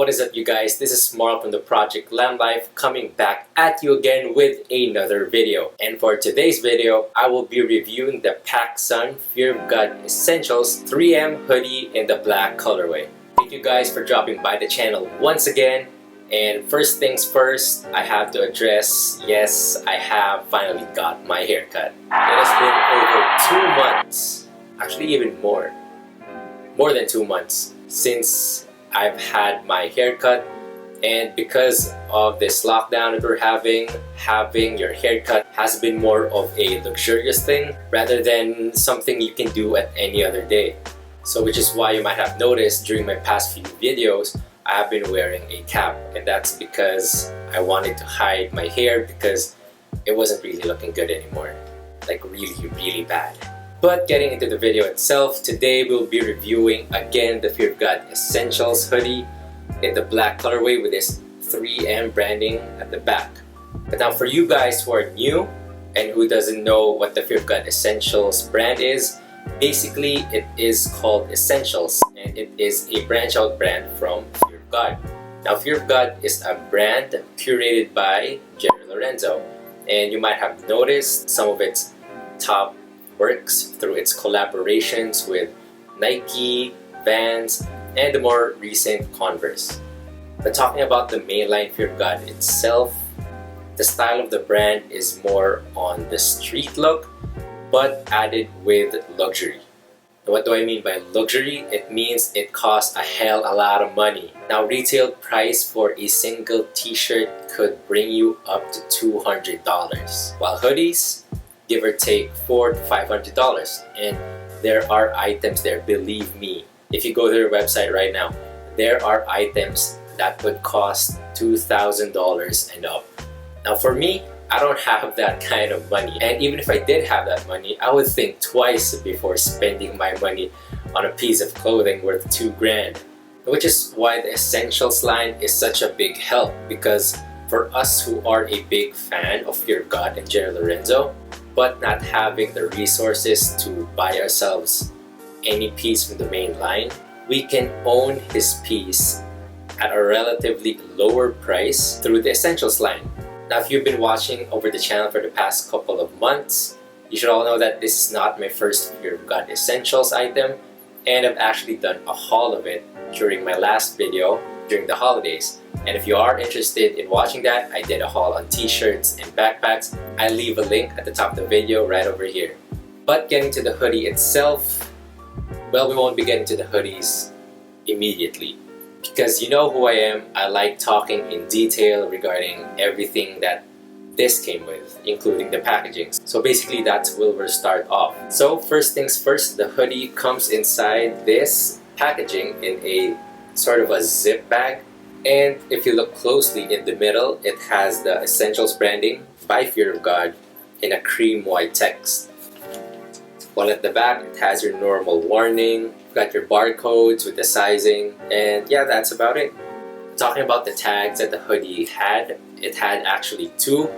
what is up you guys? This is Mark from the Project Lamb Life coming back at you again with another video. And for today's video, I will be reviewing the PacSun Fear of God Essentials 3M hoodie in the black colorway. Thank you guys for dropping by the channel once again. And first things first, I have to address, yes, I have finally got my haircut. It has been over 2 months, actually even more than 2 months since I've had my haircut. And because of this lockdown that we're having your haircut has been more of a luxurious thing rather than something you can do at any other day. So which is why you might have noticed during my past few videos I have been wearing a cap, and that's because I wanted to hide my hair because it wasn't really looking good anymore, like really bad. But getting into the video itself, today we'll be reviewing again the Fear of God Essentials hoodie in the black colorway with this 3M branding at the back. But now for you guys who are new and who doesn't know what the Fear of God Essentials brand is, basically it is called Essentials, and it is a branch out brand from Fear of God. Now Fear of God is a brand curated by Jerry Lorenzo, and you might have noticed some of its top works through its collaborations with Nike, Vans, and the more recent Converse. But talking about the mainline Fear of God itself, the style of the brand is more on the street look, but added with luxury. What do I mean by luxury? It means it costs a hell a lot of money. Now retail price for a single t-shirt could bring you up to $200, while hoodies, give or take $400 to $500. And there are items there, believe me. If you go to their website right now, there are items that would cost $2,000 and up. Now for me, I don't have that kind of money. And even if I did have that money, I would think twice before spending my money on a piece of clothing worth $2 grand. Which is why the Essentials line is such a big help, because for us who are a big fan of Fear of God and Jerry Lorenzo, but not having the resources to buy ourselves any piece from the main line, we can own his piece at a relatively lower price through the Essentials line. Now if you've been watching over the channel for the past couple of months, you should all know that this is not my first Fear of God Essentials item, and I've actually done a haul of it during my last video during the holidays. And if you are interested in watching that, I did a haul on t-shirts and backpacks. I leave a link at the top of the video right over here. But getting to the hoodie itself, well, we won't be getting to the hoodies immediately, because you know who I am. I like talking in detail regarding everything that this came with, including the packaging. So basically that's where we'll start off. So first things first, the hoodie comes inside this packaging in a sort of a zip bag. And if you look closely in the middle, it has the Essentials branding by Fear of God in a cream white text. While at the back, it has your normal warning, you've got your barcodes with the sizing, and yeah, that's about it. Talking about the tags that the hoodie had, it had actually two.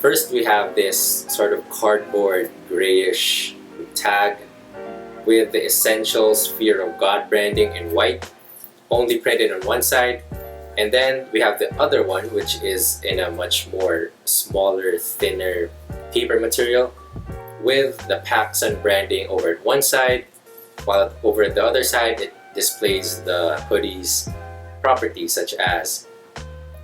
First, we have this sort of cardboard grayish tag with the Essentials Fear of God branding in white, only printed on one side. And then we have the other one, which is in a much more smaller, thinner paper material with the PacSun branding over at one side, while over at the other side it displays the hoodie's properties such as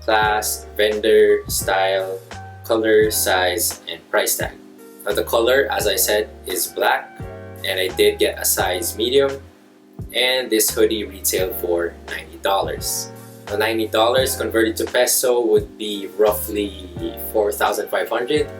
class, vendor, style, color, size, and price tag. Now the color, as I said, is black, and I did get a size medium, and this hoodie retailed for $90. Now $90 converted to peso would be roughly 4,500.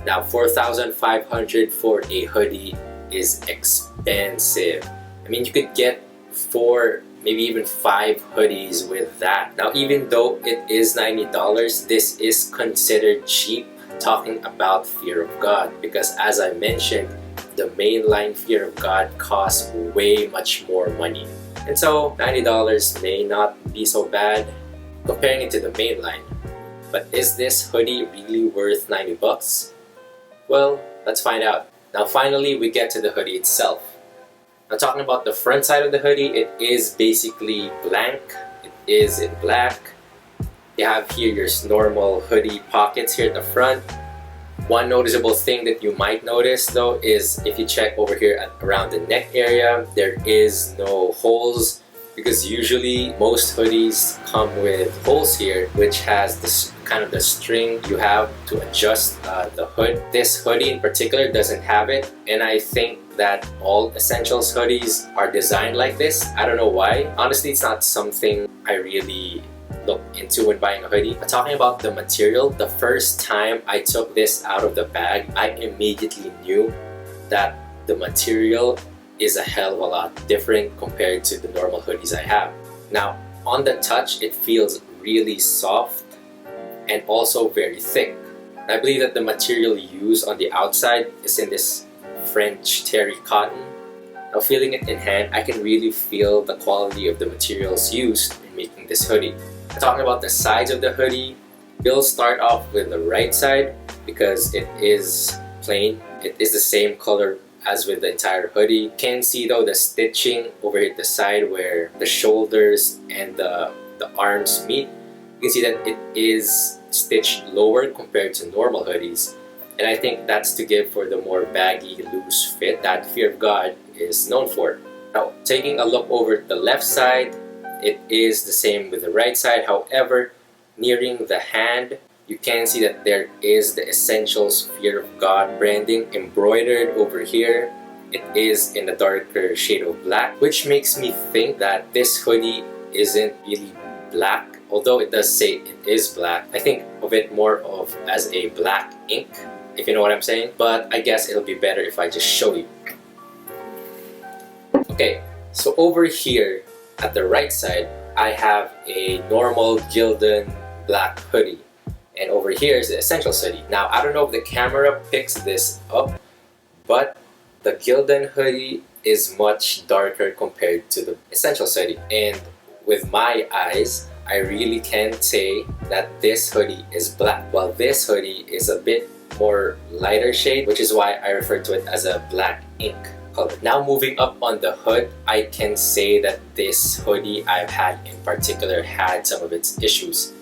Now 4,500 for a hoodie is expensive. I mean, you could get 4, maybe even 5 hoodies with that. Now even though it is $90, this is considered cheap talking about Fear of God, because as I mentioned, the mainline Fear of God costs way much more money. And so $90 may not be so bad comparing it to the mainline. But is this hoodie really worth 90 bucks? Well, let's find out. Now finally, we get to the hoodie itself. Now talking about the front side of the hoodie, it is basically blank. It is in black. You have here your normal hoodie pockets here at the front. One noticeable thing that you might notice though is if you check over here around the neck area, there is no holes, because usually most hoodies come with holes here, which has this kind of the string you have to adjust the hood. This hoodie in particular doesn't have it, and I think that all Essentials hoodies are designed like this. I don't know why. Honestly, it's not something I really look into when buying a hoodie. But talking about the material, the first time I took this out of the bag, I immediately knew that the material is a hell of a lot different compared to the normal hoodies I have. Now, on the touch, it feels really soft and also very thick. I believe that the material used on the outside is in this French terry cotton. Now, feeling it in hand, I can really feel the quality of the materials used in making this hoodie. Talking about the sides of the hoodie, we'll start off with the right side because it is plain. It is the same color as with the entire hoodie. You can see though the stitching over here at the side where the shoulders and the arms meet. You can see that it is stitched lower compared to normal hoodies. And I think that's to give for the more baggy, loose fit that Fear of God is known for. Now, taking a look over at the left side, it is the same with the right side. However, nearing the hand, you can see that there is the Essentials Fear of God branding embroidered over here. It is in a darker shade of black, which makes me think that this hoodie isn't really black. Although it does say it is black, I think of it more of as a black ink, if you know what I'm saying. But I guess it'll be better if I just show you. Okay, so over here at the right side, I have a normal Gildan black hoodie. And over here is the Essentials hoodie. Now, I don't know if the camera picks this up, but the Gildan hoodie is much darker compared to the Essentials hoodie. And with my eyes, I really can say that this hoodie is black, while this hoodie is a bit more lighter shade, which is why I refer to it as a black ink color. Now, moving up on the hood, I can say that this hoodie I've had in particular had some of its issues.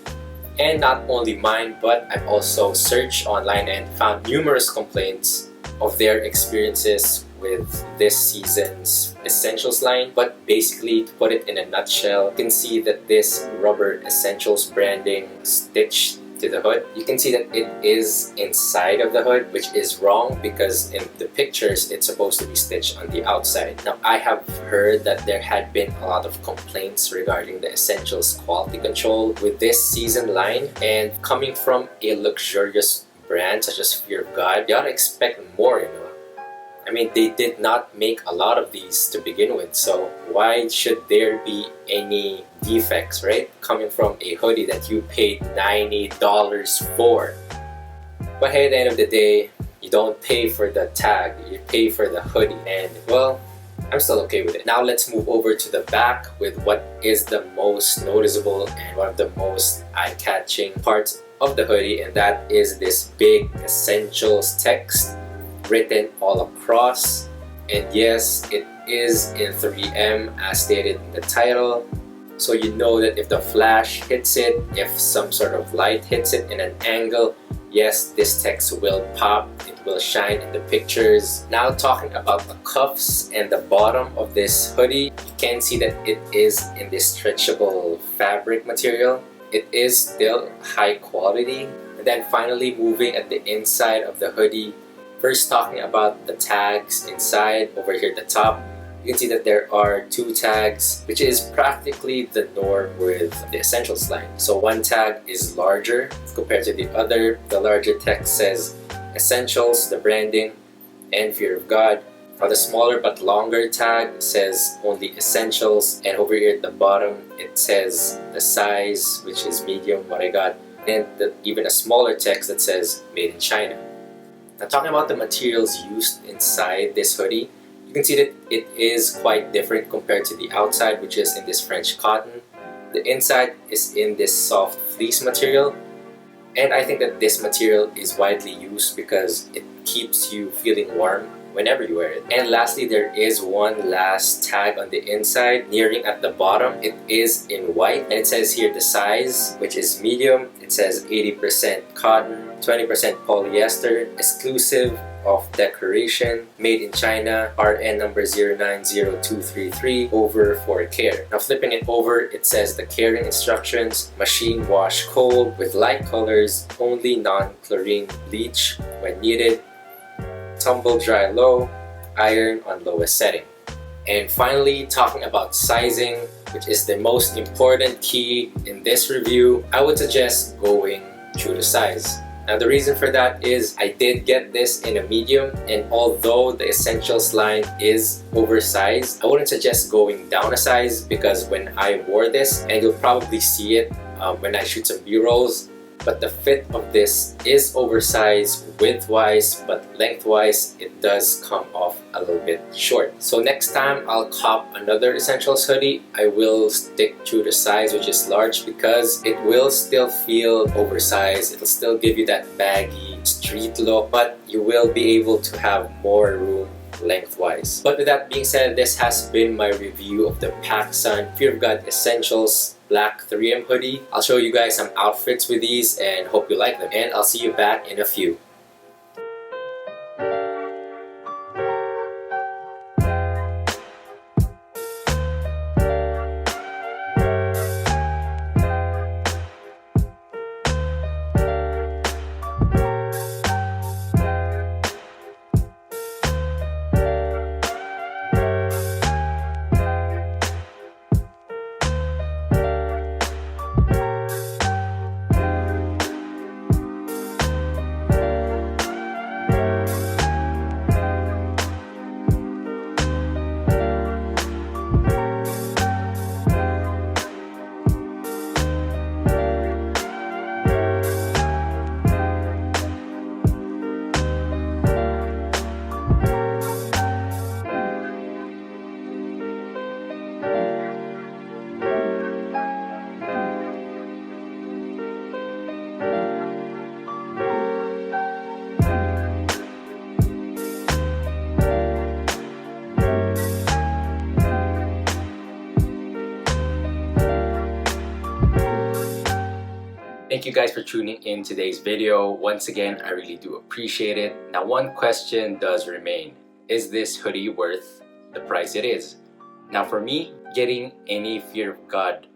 And not only mine, but I've also searched online and found numerous complaints of their experiences with this season's Essentials line. But basically, to put it in a nutshell, you can see that this rubber Essentials branding stitched to the hood. You can see that it is inside of the hood, which is wrong because in the pictures it's supposed to be stitched on the outside. Now, I have heard that there had been a lot of complaints regarding the Essentials quality control with this season line, and coming from a luxurious brand such as Fear of God, you ought to expect more, you know. I mean, they did not make a lot of these to begin with, so why should there be any defects, right? Coming from a hoodie that you paid $90 for. But hey, at the end of the day, you don't pay for the tag, you pay for the hoodie. And well, I'm still okay with it. Now let's move over to the back with what is the most noticeable and one of the most eye-catching parts of the hoodie, and that is this big Essentials text written all across. And yes, it is in 3M as stated in the title, so you know that if the flash hits it, if some sort of light hits it in an angle, yes, this text will pop, it will shine in the pictures. Now, talking about the cuffs and the bottom of this hoodie, you can see that it is in this stretchable fabric material. It is still high quality. And then finally, moving at the inside of the hoodie, first talking about the tags inside over here at the top, you can see that there are two tags, which is practically the norm with the Essentials line. So one tag is larger compared to the other. The larger text says Essentials, the branding, and Fear of God. While the smaller but longer tag says only Essentials, and over here at the bottom it says the size, which is medium, what I got, and even a smaller text that says Made in China. Now, talking about the materials used inside this hoodie, you can see that it is quite different compared to the outside, which is in this French cotton. The inside is in this soft fleece material, and I think that this material is widely used because it keeps you feeling warm whenever you wear it. And lastly, there is one last tag on the inside nearing at the bottom. It is in white and it says here the size, which is medium. It says 80% cotton, 20% polyester, exclusive of decoration, made in China, RN number 090233, over for care. Now flipping it over, it says the caring instructions: machine wash cold with light colors, only non-chlorine bleach when needed, tumble dry low, iron on lowest setting. And finally, talking about sizing, which is the most important key in this review, I would suggest going true to size. Now the reason for that is I did get this in a medium, and although the Essentials line is oversized, I wouldn't suggest going down a size, because when I wore this, and you'll probably see it when I shoot some B-rolls, but the fit of this is oversized width-wise, but length-wise it does come off a little bit short. So next time I'll cop another Essentials hoodie, I will stick true to size, which is large, because it will still feel oversized. It'll still give you that baggy street look, but you will be able to have more room lengthwise. But with that being said, this has been my review of the PacSun Fear of God Essentials Black 3M hoodie. I'll show you guys some outfits with these and hope you like them. And I'll see you back in a few. Thank you guys for tuning in today's video. Once again, I really do appreciate it. Now, one question does remain. Is this hoodie worth the price it is? Now, for me, getting any Fear of God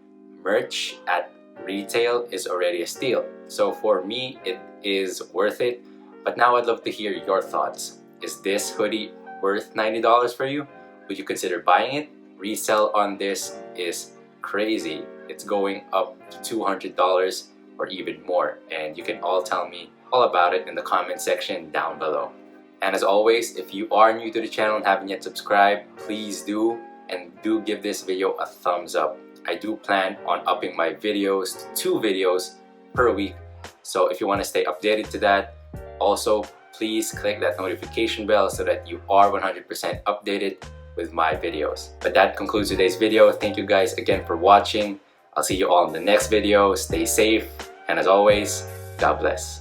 merch at retail is already a steal. So for me, it is worth it. But now I'd love to hear your thoughts. Is this hoodie worth $90 for you? Would you consider buying it? Resale on this is crazy. It's going up to $200 or even more, and you can all tell me all about it in the comment section down below. And as always, if you are new to the channel and haven't yet subscribed, please do, and do give this video a thumbs up. I do plan on upping my videos to 2 videos per week, so if you want to stay updated to that, also please click that notification bell so that you are 100% updated with my videos. But that concludes today's video. Thank you guys again for watching. I'll see you all in the next video. Stay safe, and as always, God bless.